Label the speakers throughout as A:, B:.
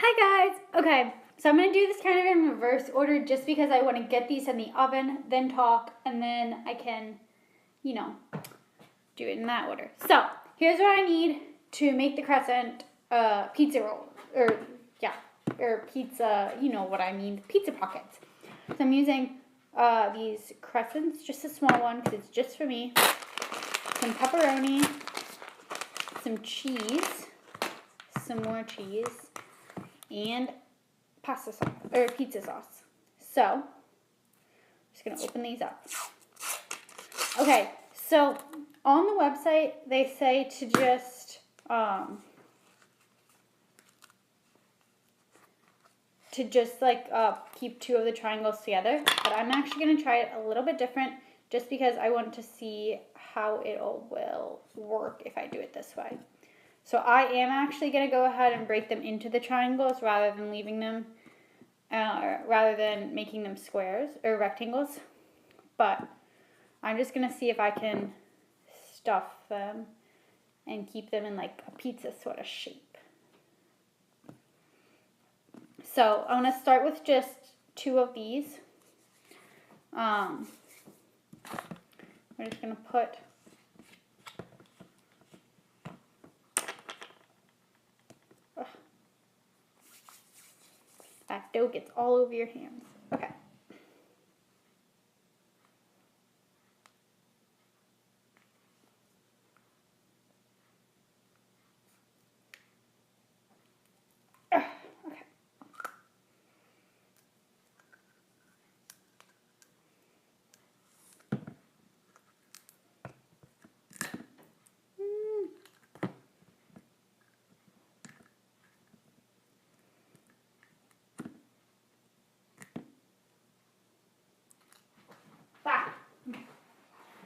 A: Hi guys! Okay, so I'm going to do this kind of in reverse order just because I want to get these in the oven, then talk, and then I can, do it in that order. So, here's what I need to make the crescent pizza roll, or pizza, you know what I mean, pizza pockets. So I'm using these crescents, just a small one because it's just for me, some pepperoni, some cheese, some more cheese, and pasta sauce, or pizza sauce. So, I'm just going to open these up. Okay, so on the website, they say to just, keep two of the triangles together. But I'm actually going to try it a little bit different just because I want to see how it all will work if I do it this way. So I am actually going to go ahead and break them into the triangles rather than leaving them, rather than making them squares or rectangles. But I'm just going to see if I can stuff them and keep them in like a pizza sort of shape. So I'm going to start with just two of these. We're just going to put that dough gets all over your hands. Okay.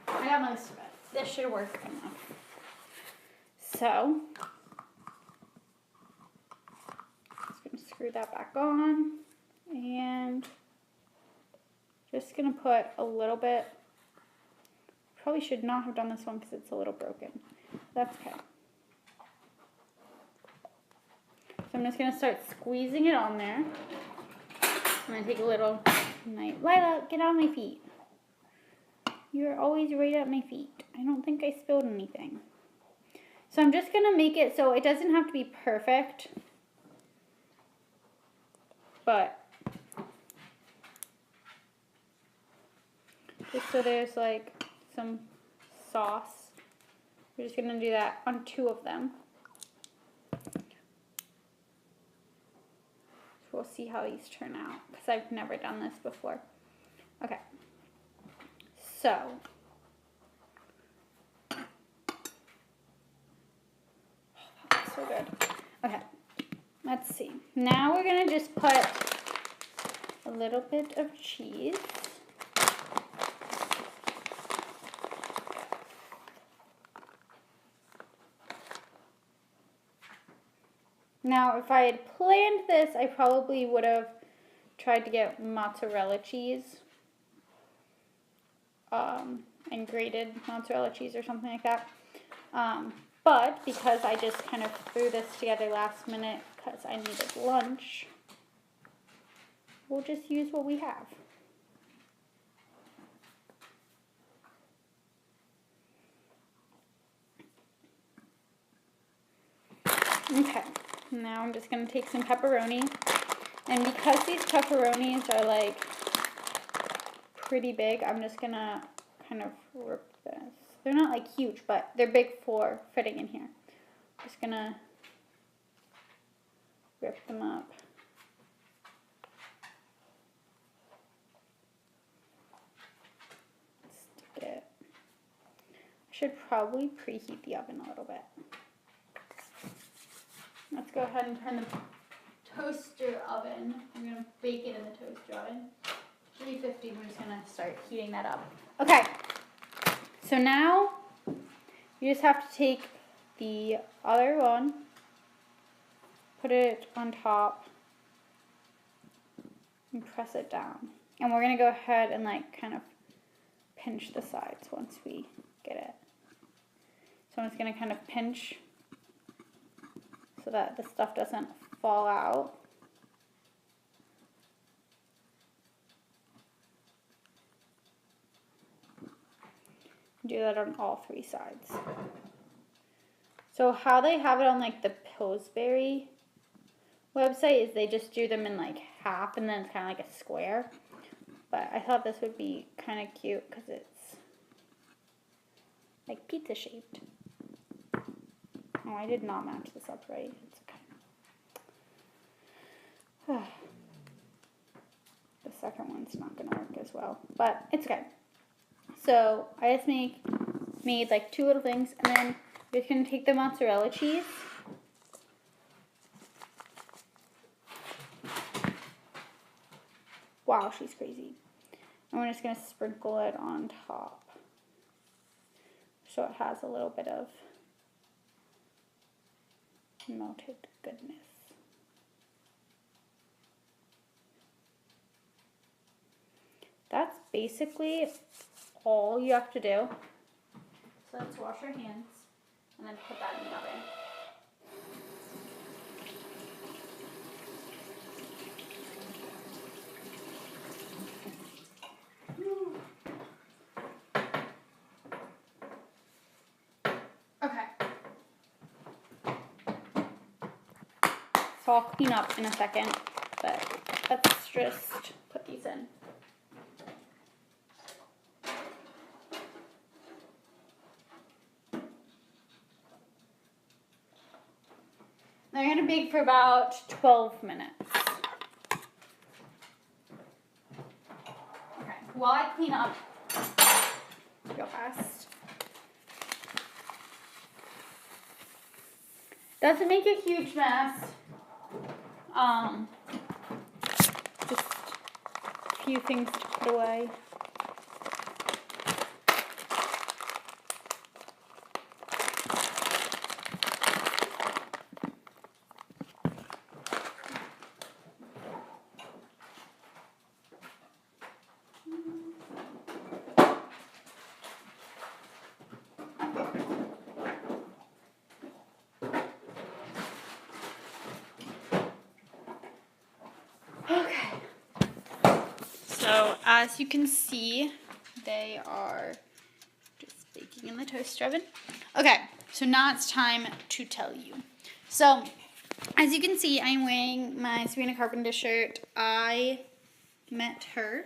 A: I got most of it. This should work enough. So, just going to screw that back on, and just going to put a little bit. Probably should not have done this one because it's a little broken. That's okay. So I'm just going to start squeezing it on there. I'm going to take a little knife. Lila, get on my feet. You're always right at my feet. I don't think I spilled anything. So I'm just going to make it so it doesn't have to be perfect. But just so there's like some sauce. We're just going to do that on two of them. So we'll see how these turn out because I've never done this before. Okay. So, oh, that's so good. Okay, let's see. Now we're going to just put a little bit of cheese. Now, if I had planned this, I probably would have tried to get mozzarella cheese. And grated mozzarella cheese or something like that. But because I just kind of threw this together last minute because I needed lunch, we'll just use what we have. Okay, now I'm just going to take some pepperoni. And because these pepperonis are like pretty big, I'm just going to kind of rip this. They're not like huge, but they're big for fitting in here. Just gonna rip them up. Stick it. I should probably preheat the oven a little bit. Let's go ahead and turn the toaster oven. I'm gonna bake it in the toaster oven. 350, we're just gonna start heating that up. Okay. So now, you just have to take the other one, put it on top, and press it down. And we're going to go ahead and like kind of pinch the sides once we get it. So I'm just going to kind of pinch so that the stuff doesn't fall out. do that on all 3 sides. So how they have it on like the Pillsbury website is they just do them in like half and then it's kind of like a square. But I thought this would be kind of cute because it's like pizza shaped. Oh, I did not match this up right. It's okay. The second one's not going to work as well, but it's okay. So I just made like 2 little things, and then we're just going to take the mozzarella cheese. Wow, she's crazy. And we're just going to sprinkle it on top so it has a little bit of melted goodness. That's basically all you have to do. So let's wash our hands and then put that in the oven. Okay. So I'll clean up in a second, but let's just put these in. They're going to bake for about 12 minutes. Okay, while I clean up real fast. Doesn't make a huge mess. Just a few things to put away. So as you can see, they are just baking in the toaster oven. Okay, so now it's time to tell you. So as you can see, I'm wearing my Sabrina Carpenter shirt. I met her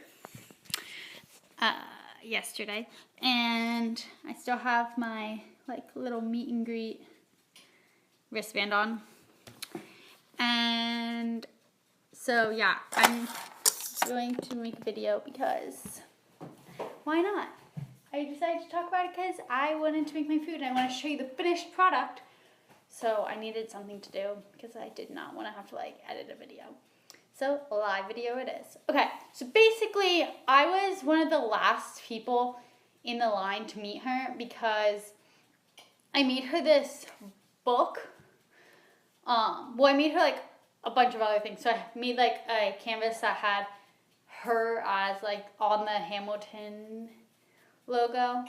A: yesterday, and I still have my like little meet and greet wristband on. And so yeah, I'm going to make a video because why not? I decided to talk about it because I wanted to make my food and I want to show you the finished product. So I needed something to do because I did not want to have to like edit a video. So a live video it is. Okay, so basically I was one of the last people in the line to meet her because I made her this book. Well, I made her like a bunch of other things. So I made like a canvas that had her as like on the Hamilton logo.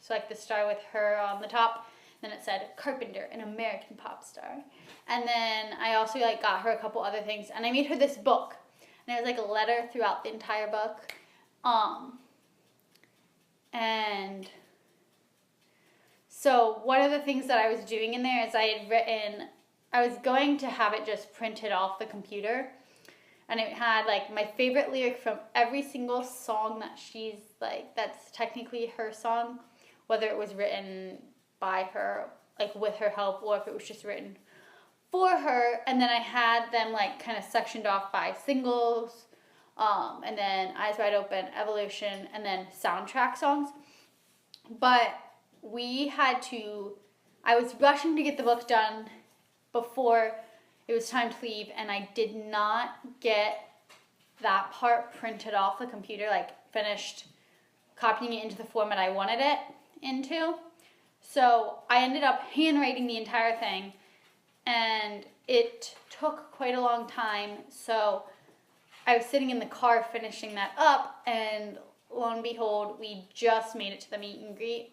A: So like the star with her on the top. Then it said Carpenter, an American pop star. And then I also like got her a couple other things. And I made her this book. And it was like a letter throughout the entire book. And so one of the things that I was doing in there is I was going to have it just printed off the computer. And it had like my favorite lyric from every single song that she's like, that's technically her song, whether it was written by her, like with her help, or if it was just written for her. And then I had them like kind of sectioned off by singles, and then Eyes Wide Open, Evolution, and then soundtrack songs. But I was rushing to get the book done before it was time to leave, and I did not get that part printed off the computer, like finished copying it into the format I wanted it into. So I ended up handwriting the entire thing, and it took quite a long time. So I was sitting in the car finishing that up, and lo and behold, we just made it to the meet and greet.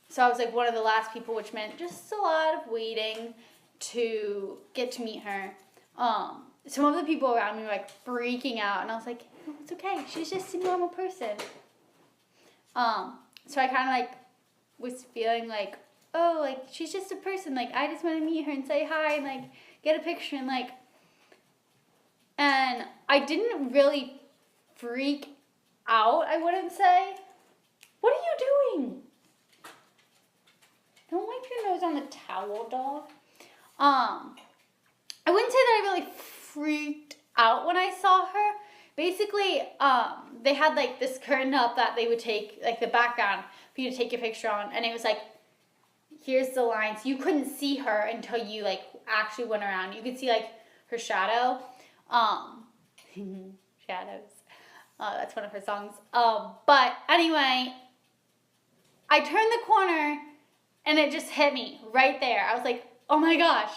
A: So I was like one of the last people, which meant just a lot of waiting to get to meet her. Some of the people around me were like freaking out, and I was like, oh, it's okay, she's just a normal person. so I kind of like was feeling like, oh, like she's just a person. Like I just want to meet her and say hi and like get a picture and like. And I didn't really freak out, I wouldn't say. What are you doing? Don't wipe your nose on the towel, dog. I wouldn't say that I really freaked out when I saw her. Basically, they had like this curtain up that they would take, like the background for you to take your picture on. And it was like, here's the lines. You couldn't see her until you like actually went around. You could see like her shadow. Shadows. That's one of her songs. But anyway, I turned the corner and it just hit me right there. I was like, oh my gosh,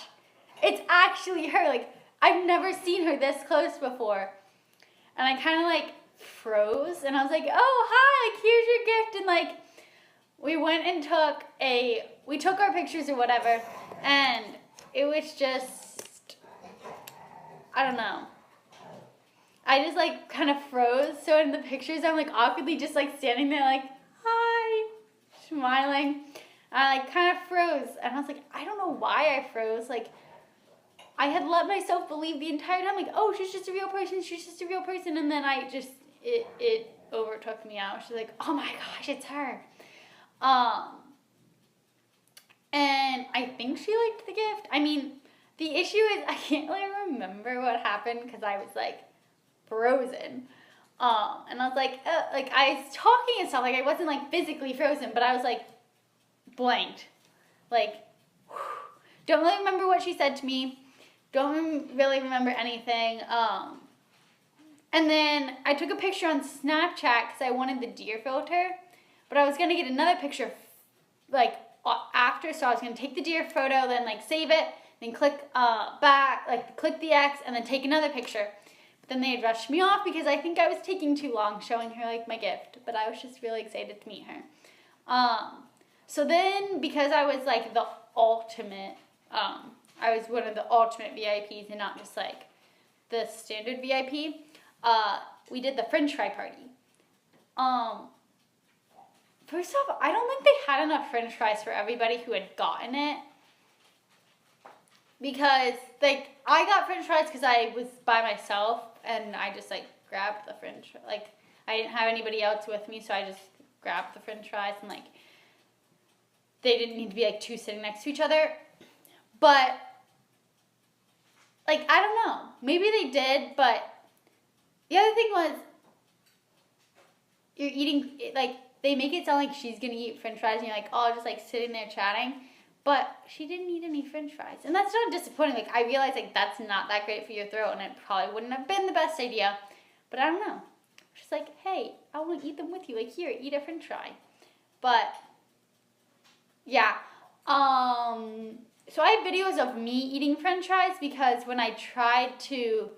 A: it's actually her. Like, I've never seen her this close before. And I kind of like froze and I was like, oh, hi, like, here's your gift. And like, we went and we took our pictures or whatever. And it was just, I don't know. I just like kind of froze. So in the pictures, I'm like awkwardly just like standing there like, hi, smiling. I like kind of froze. And I was like, I don't know why I froze. Like, I had let myself believe the entire time, like, oh, she's just a real person. She's just a real person. And then I just, it overtook me out. She's like, oh my gosh, it's her. And I think she liked the gift. I mean, the issue is I can't really remember what happened because I was like frozen. And I was like I was talking and stuff. Like I wasn't like physically frozen, but I was like blanked. Like, don't really remember what she said to me. Don't really remember anything. And then I took a picture on Snapchat because I wanted the deer filter. But I was going to get another picture like after. So I was going to take the deer photo, then like save it, then click back, like click the X, and then take another picture. But then they had rushed me off because I think I was taking too long showing her like my gift. But I was just really excited to meet her. So then because I was like the ultimate, I was one of the ultimate VIPs and not just like the standard VIP, we did the French fry party. First off, I don't think they had enough French fries for everybody who had gotten it. Because, like, I got French fries because I was by myself and I just, like, grabbed the French fries. Like, I didn't have anybody else with me, so I just grabbed the French fries and, like, they didn't need to be, like, two sitting next to each other. But, like, I don't know. Maybe they did, but the other thing was you're eating, like, they make it sound like she's going to eat French fries and you're like, oh, just, like, sitting there chatting. But she didn't eat any French fries. And that's not disappointing. Like, I realized, like, that's not that great for your throat and it probably wouldn't have been the best idea. But I don't know. She's like, hey, I want to eat them with you. Like, here, eat a French fry. But, yeah. So I have videos of me eating French fries because when I tried to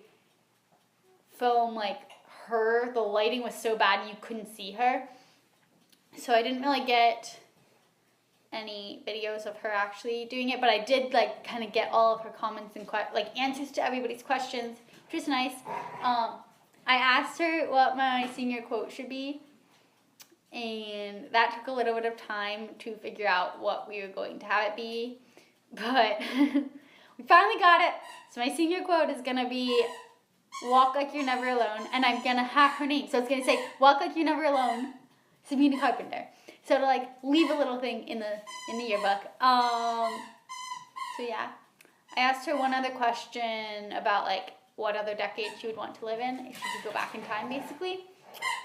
A: film, like, her, the lighting was so bad you couldn't see her. So I didn't really get any videos of her actually doing it, but I did like kind of get all of her comments and like answers to everybody's questions, which is nice. I asked her what my senior quote should be, and that took a little bit of time to figure out what we were going to have it be, but we finally got it. So my senior quote is gonna be "Walk like you're never alone," and I'm gonna have her name, so it's gonna say "Walk like you're never alone, Sabrina Carpenter." So to like leave a little thing in the yearbook. So yeah, I asked her one other question about like what other decade she would want to live in if she could go back in time, basically.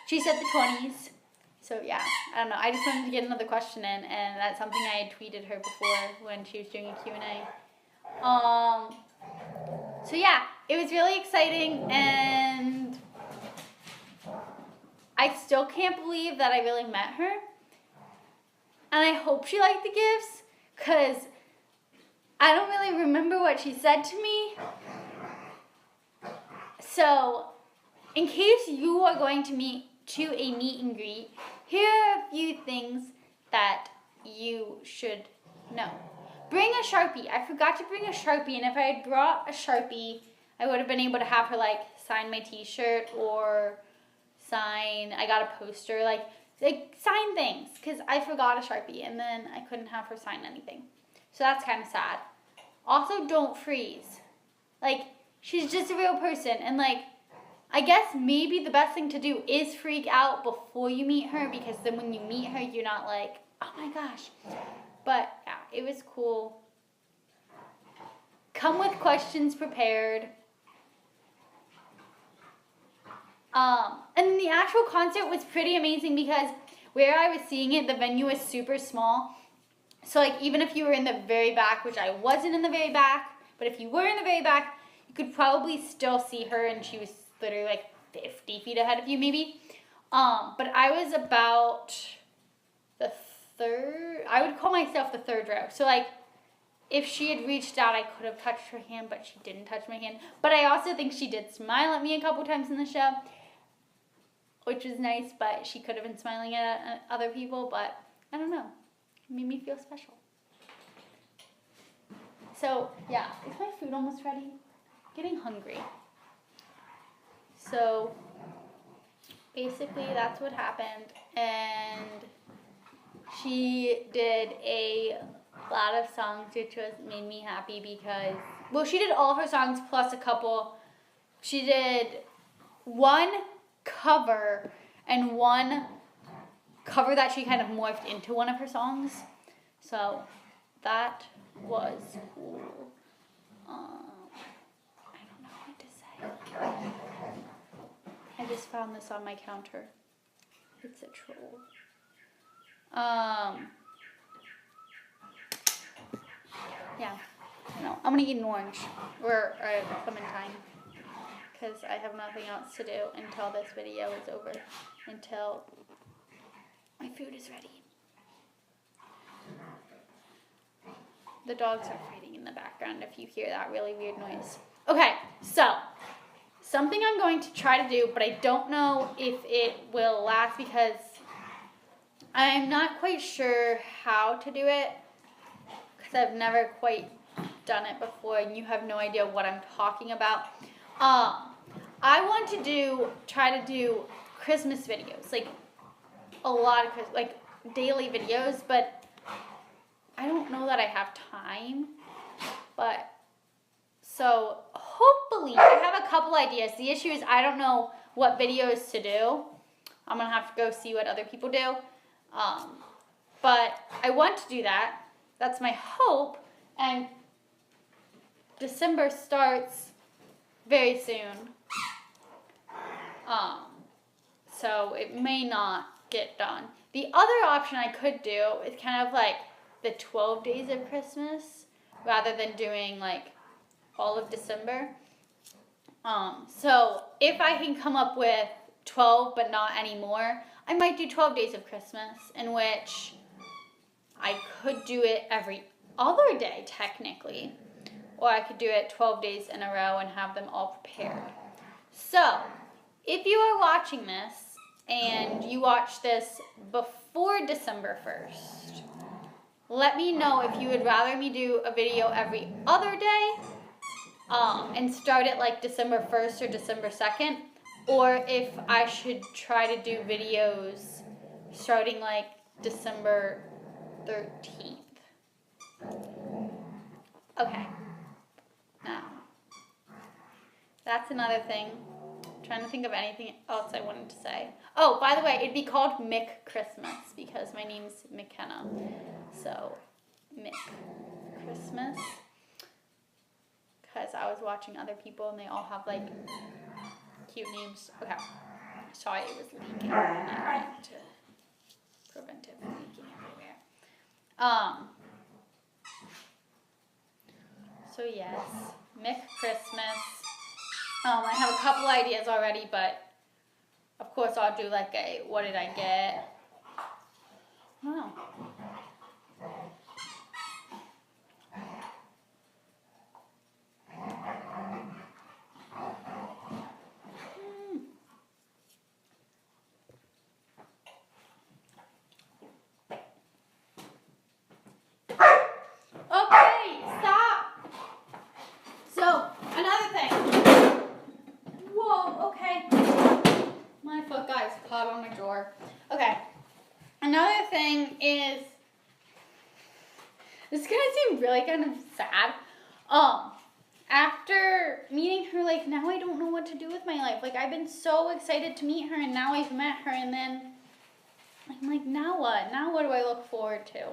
A: She said the 20s. So yeah, I don't know. I just wanted to get another question in, and that's something I had tweeted her before when she was doing a Q&A. So yeah, it was really exciting, and I still can't believe that I really met her. And I hope she liked the gifts, because I don't really remember what she said to me. So, in case you are going to a meet and greet, here are a few things that you should know. Bring a Sharpie. I forgot to bring a Sharpie, and if I had brought a Sharpie, I would have been able to have her, like, sign my t-shirt or I got a poster. Like, like sign things, because I forgot a Sharpie and then I couldn't have her sign anything. So that's kind of sad. Also, don't freeze. Like, she's just a real person, and like, I guess maybe the best thing to do is freak out before you meet her, because then when you meet her, you're not like, oh my gosh. But yeah, it was cool. Come with questions prepared. And the actual concert was pretty amazing because where I was seeing it, the venue was super small. So like even if you were in the very back, which I wasn't in the very back, but if you were in the very back, you could probably still see her, and she was literally like 50 feet ahead of you maybe. But I was about the third, I would call myself the third row. So like if she had reached out, I could have touched her hand, but she didn't touch my hand. But I also think she did smile at me a couple times in the show, which was nice, but she could have been smiling at other people, but I don't know. It made me feel special. So, yeah. Is my food almost ready? I'm getting hungry. So, basically, that's what happened. And she did a lot of songs, which made me happy because, well, she did all of her songs plus a couple. She did one cover and one cover that she kind of morphed into one of her songs. So that was cool. I don't know what to say. I just found this on my counter. It's a troll. Yeah. No, I'm gonna eat an orange or a clementine because I have nothing else to do until this video is over. Until my food is ready. The dogs are fighting in the background if you hear that really weird noise. Okay, so something I'm going to try to do, but I don't know if it will last because I'm not quite sure how to do it because I've never quite done it before and you have no idea what I'm talking about. I want to try to do Christmas videos, like a lot of like daily videos, but I don't know that I have time. But so hopefully I have a couple ideas. The issue is I don't know what videos to do. I'm gonna have to go see what other people do. But I want to do that. That's my hope. And December starts very soon. So it may not get done. The other option I could do is kind of like the 12 days of Christmas rather than doing like all of December. So if I can come up with 12 but not any more, I might do 12 days of Christmas in which I could do it every other day technically, or I could do it 12 days in a row and have them all prepared. So if you are watching this and you watch this before December 1st, let me know if you would rather me do a video every other day and start it like December 1st or December 2nd, or if I should try to do videos starting like December 13th. Okay. Now, that's another thing. I'm trying to think of anything else I wanted to say. Oh, by the way, it'd be called Mick Christmas because my name's McKenna. So, Mick Christmas. Because I was watching other people and they all have like cute names. Okay. Sorry, it was leaking. I wanted to prevent it from leaking everywhere. So yes, Mick Christmas. I have a couple ideas already, but of course I'll do like a what did I get? I don't know. Okay, stop. So, another thing. Whoa, okay. My foot got caught on the drawer. Okay, really kind of sad. After meeting her, like, now I don't know what to do with my life. Like, I've been so excited to meet her, and now I've met her, and then I'm like, now what? Now what do I look forward to?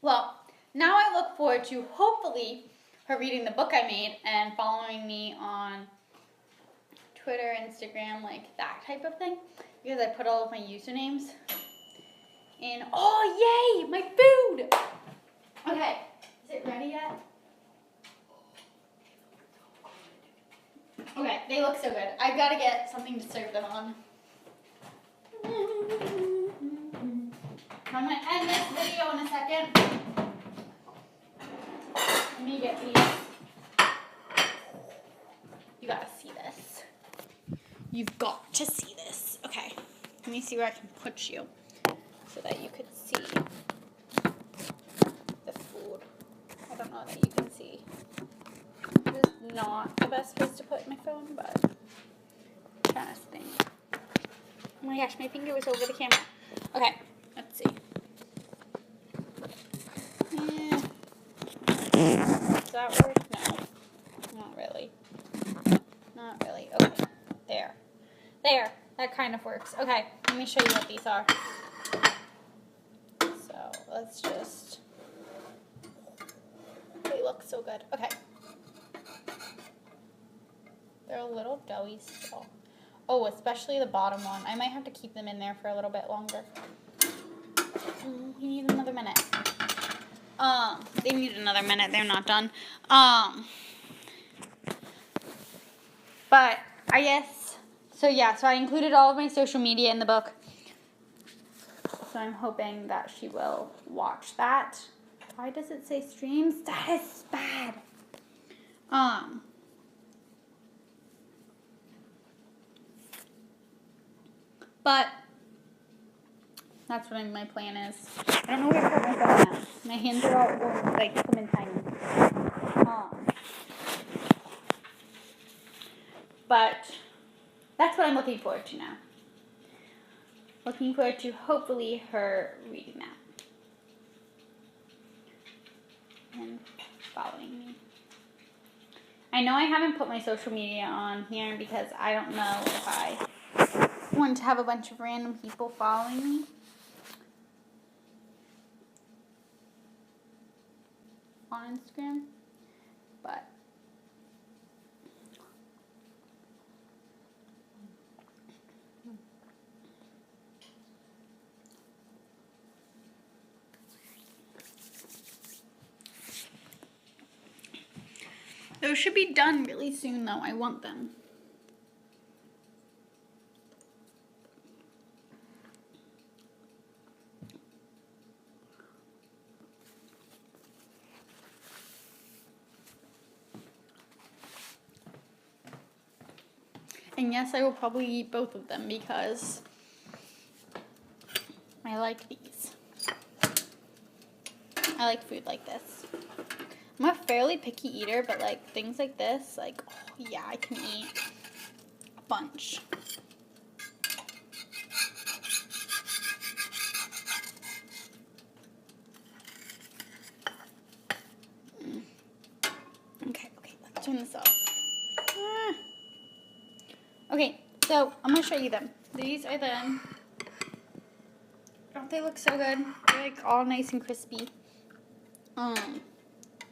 A: Well, now I look forward to, hopefully, her reading the book I made and following me on Twitter, Instagram, like that type of thing, because I put all of my usernames in. Oh, yay, my food. Okay, is it ready yet? Okay, they look so good. I've got to get something to serve them on. I'm going to end this video in a second. Let me get these. You got to see this. You've got to see this. Okay, let me see where I can put you so that you could see the food. I don't know that you can see. This is not the best place to put my phone, but I'm trying to think. Oh my gosh, my finger was over the camera. Okay, let's see. Does that work? No, not really. Not really. Okay, there. There, that kind of works. Okay, let me show you what these are. So, let's just, they look so good. Okay. They're a little doughy still. Oh, especially the bottom one. I might have to keep them in there for a little bit longer. We need another minute. They need another minute. They're not done. But I guess, so yeah, so I included all of my social media in the book. So I'm hoping that she will watch that. Why does it say stream status bad? But that's what my plan is. I don't know where to put my phone now. My hands are all like coming tiny. But that's what I'm looking forward to now. Looking forward to hopefully her reading that and following me. I know I haven't put my social media on here because I don't know if I want to have a bunch of random people following me. On Instagram, but those should be done really soon though. I want them. And yes, I will probably eat both of them because I like these. I like food like this. I'm a fairly picky eater, but like things like this, like, oh yeah, I can eat a bunch. Okay, let's turn this off. Okay, so I'm gonna show you them. These are them. Don't they look so good? They're like all nice and crispy. Oh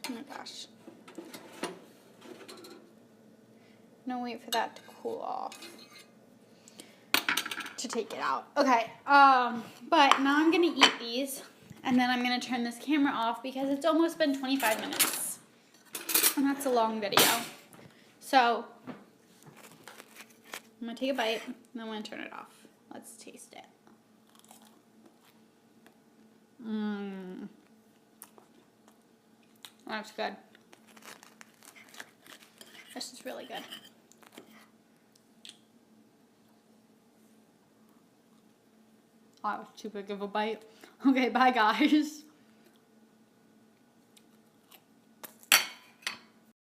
A: my gosh. No, wait for that to cool off to take it out. Okay, but now I'm gonna eat these and then I'm gonna turn this camera off because it's almost been 25 minutes. And that's a long video. So I'm gonna take a bite and then I'm gonna turn it off. Let's taste it. That's good. This is really good. Oh, that was too big of a bite. Okay, bye guys.